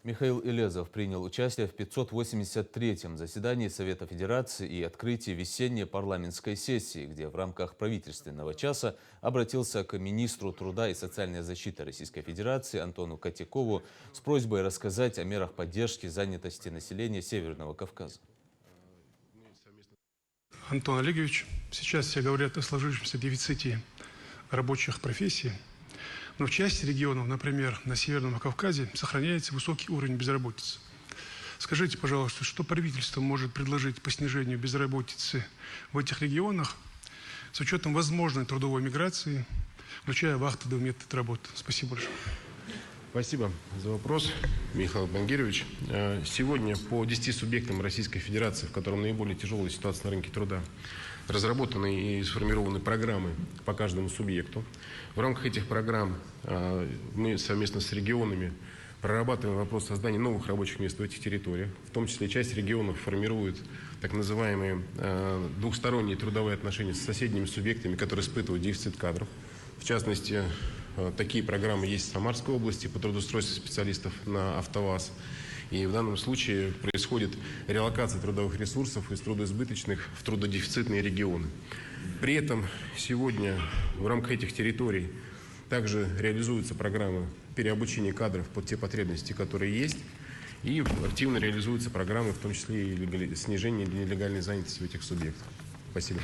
Михаил Илезов принял участие в 583-м заседании Совета Федерации и открытии весенней парламентской сессии, где в рамках правительственного часа обратился к министру труда и социальной защиты Российской Федерации Антону Котякову с просьбой рассказать о мерах поддержки занятости населения Северного Кавказа. Антон Олегович, сейчас все говорят о сложившемся дефиците рабочих профессий, но в части регионов, например, на Северном Кавказе, сохраняется высокий уровень безработицы. Скажите, пожалуйста, что правительство может предложить по снижению безработицы в этих регионах с учетом возможной трудовой миграции, включая вахтовый метод работы? Спасибо большое. Спасибо за вопрос, Михаил Бангирович. Сегодня по 10 субъектам Российской Федерации, в котором наиболее тяжелая ситуация на рынке труда, разработаны и сформированы программы по каждому субъекту. В рамках этих программ мы совместно с регионами прорабатываем вопрос создания новых рабочих мест в этих территориях. В том числе часть регионов формирует так называемые двухсторонние трудовые отношения с соседними субъектами, которые испытывают дефицит кадров. В частности, такие программы есть в Самарской области по трудоустройству специалистов на АвтоВАЗ. И в данном случае происходит релокация трудовых ресурсов из трудоизбыточных в трудодефицитные регионы. При этом сегодня в рамках этих территорий также реализуются программы переобучения кадров под те потребности, которые есть. И активно реализуются программы, в том числе и снижение нелегальной занятости в этих субъектах. Спасибо.